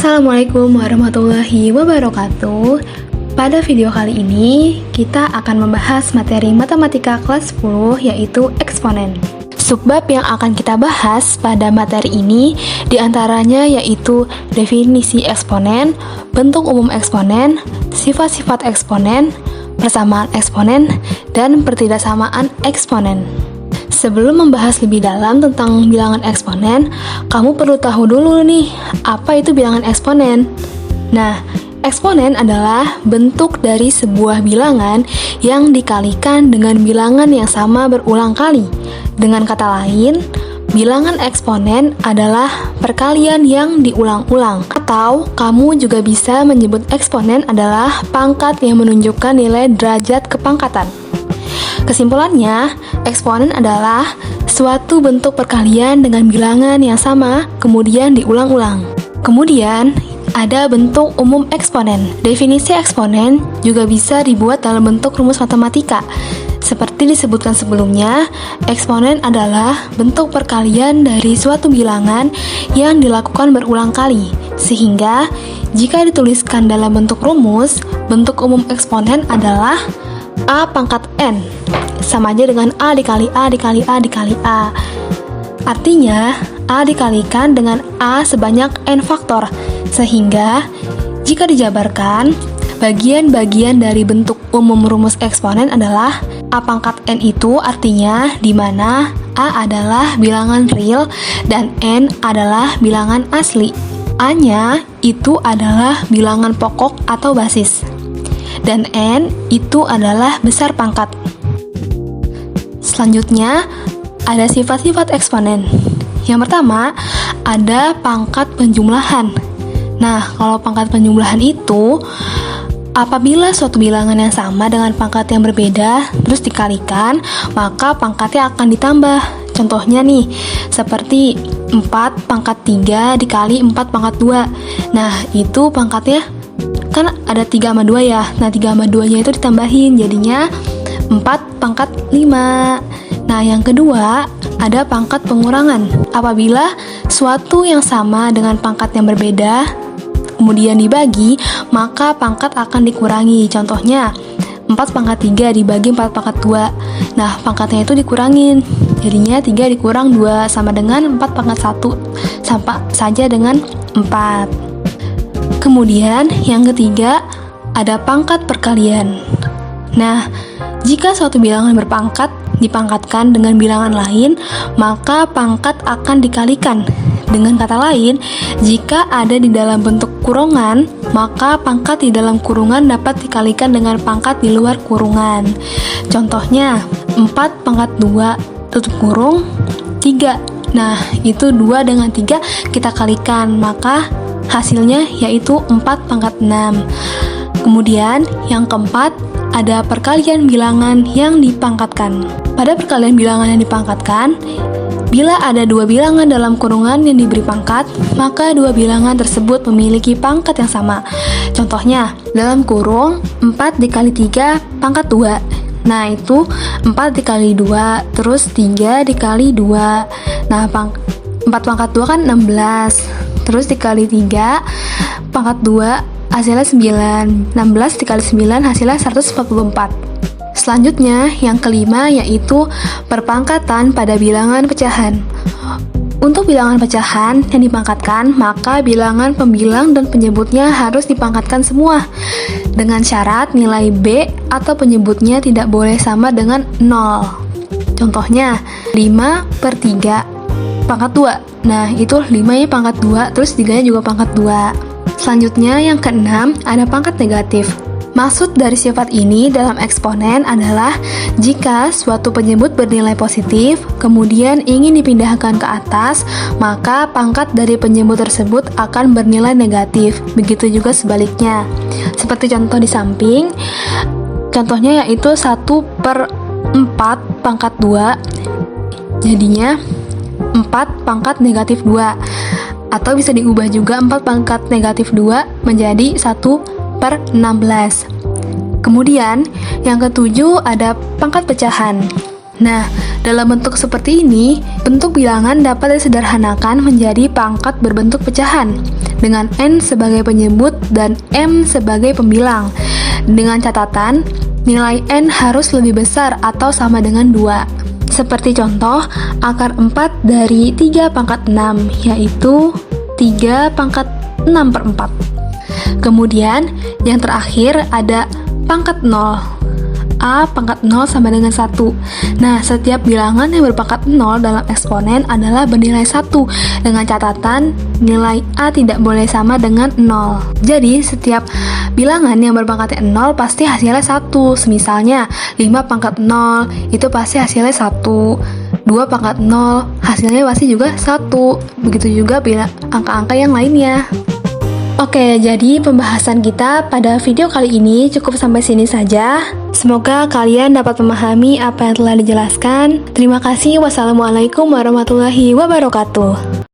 Assalamualaikum warahmatullahi wabarakatuh. Pada video kali ini, kita akan membahas materi matematika kelas 10 yaitu eksponen. Subbab yang akan kita bahas pada materi ini diantaranya yaitu definisi eksponen, bentuk umum eksponen, sifat-sifat eksponen, persamaan eksponen, dan pertidaksamaan eksponen. Sebelum membahas lebih dalam tentang bilangan eksponen, kamu perlu tahu dulu nih, apa itu bilangan eksponen? Nah, eksponen adalah bentuk dari sebuah bilangan yang dikalikan dengan bilangan yang sama berulang kali. Dengan kata lain, bilangan eksponen adalah perkalian yang diulang-ulang. Atau, kamu juga bisa menyebut eksponen adalah pangkat yang menunjukkan nilai derajat kepangkatan. Kesimpulannya, eksponen adalah suatu bentuk perkalian dengan bilangan yang sama, kemudian diulang-ulang. Kemudian, ada bentuk umum eksponen. Definisi eksponen juga bisa dibuat dalam bentuk rumus matematika. Seperti disebutkan sebelumnya, eksponen adalah bentuk perkalian dari suatu bilangan yang dilakukan berulang kali. Sehingga, jika dituliskan dalam bentuk rumus, bentuk umum eksponen adalah A pangkat N, sama aja dengan A dikali A dikali A dikali A. Artinya, A dikalikan dengan A sebanyak N faktor, sehingga jika dijabarkan, bagian-bagian dari bentuk umum rumus eksponen adalah A pangkat N itu artinya di mana A adalah bilangan real dan N adalah bilangan asli. A-nya itu adalah bilangan pokok atau basis, dan N itu adalah besar pangkat. Selanjutnya, ada sifat-sifat eksponen. Yang pertama, ada pangkat penjumlahan. Nah, kalau pangkat penjumlahan itu, apabila suatu bilangan yang sama dengan pangkat yang berbeda, terus dikalikan, maka pangkatnya akan ditambah. Contohnya nih, seperti 4 pangkat 3 dikali 4 pangkat 2. Nah, itu pangkatnya kan ada 3 sama 2 ya. Nah, 3 sama 2-nya itu ditambahin, jadinya 4 pangkat 5. Nah, yang kedua, ada pangkat pengurangan. Apabila suatu yang sama dengan pangkat yang berbeda, kemudian dibagi, maka pangkat akan dikurangi. Contohnya, 4 pangkat 3 dibagi 4 pangkat 2. Nah, pangkatnya itu dikurangin. Jadinya 3 dikurang 2 sama dengan 4 pangkat 1. Sama saja dengan 4. Kemudian, yang ketiga, ada pangkat perkalian. Nah, jika suatu bilangan berpangkat dipangkatkan dengan bilangan lain, maka pangkat akan dikalikan. Dengan kata lain, jika ada di dalam bentuk kurungan, maka pangkat di dalam kurungan dapat dikalikan dengan pangkat di luar kurungan. Contohnya, 4 pangkat 2 tutup kurung 3. Nah, itu 2 dengan 3 kita kalikan, maka hasilnya yaitu 4 pangkat 6. Kemudian, yang keempat, ada perkalian bilangan yang dipangkatkan. Pada perkalian bilangan yang dipangkatkan, bila ada 2 bilangan dalam kurungan yang diberi pangkat, maka 2 bilangan tersebut memiliki pangkat yang sama. Contohnya, dalam kurung 4 dikali 3 pangkat 2. Nah, itu 4 dikali 2, terus 3 dikali 2. Nah, 4 pangkat 2 kan 16. Terus dikali 3 pangkat 2 hasilnya 9. 16 dikali 9 hasilnya 144. Selanjutnya, yang kelima yaitu perpangkatan pada bilangan pecahan. Untuk bilangan pecahan yang dipangkatkan, maka bilangan pembilang dan penyebutnya harus dipangkatkan semua. Dengan syarat nilai B atau penyebutnya tidak boleh sama dengan 0. Contohnya, 5 per 3 pangkat 2. Nah, itu 5-nya pangkat 2, terus 3-nya juga pangkat 2. Selanjutnya, yang keenam, ada pangkat negatif. Maksud dari sifat ini dalam eksponen adalah jika suatu penyebut bernilai positif, kemudian ingin dipindahkan ke atas, maka pangkat dari penyebut tersebut akan bernilai negatif. Begitu juga sebaliknya. Seperti contoh di samping, contohnya yaitu 1 per 4 pangkat 2, jadinya 4 pangkat negatif 2. Atau bisa diubah juga 4 pangkat negatif 2 menjadi 1 per 16. Kemudian, yang ketujuh ada pangkat pecahan. Nah, dalam bentuk seperti ini, bentuk bilangan dapat disederhanakan menjadi pangkat berbentuk pecahan. dengan N sebagai penyebut dan M sebagai pembilang. Dengan catatan, nilai N harus lebih besar atau sama dengan 2. Seperti contoh, akar 4 dari 3 pangkat 6, yaitu 3 pangkat 6/4. Kemudian, yang terakhir ada pangkat 0. A pangkat 0 sama dengan 1. Nah, setiap bilangan yang berpangkat 0 dalam eksponen adalah bernilai 1, dengan catatan nilai A tidak boleh sama dengan 0. Jadi, setiap bilangan yang berpangkat 0 pasti hasilnya 1. Misalnya, 5 pangkat 0 itu pasti hasilnya 1. 2 pangkat 0 hasilnya pasti juga 1. Begitu juga angka-angka yang lainnya. Oke, jadi pembahasan kita pada video kali ini cukup sampai sini saja. Semoga kalian dapat memahami apa yang telah dijelaskan. Terima kasih. Wassalamualaikum warahmatullahi wabarakatuh.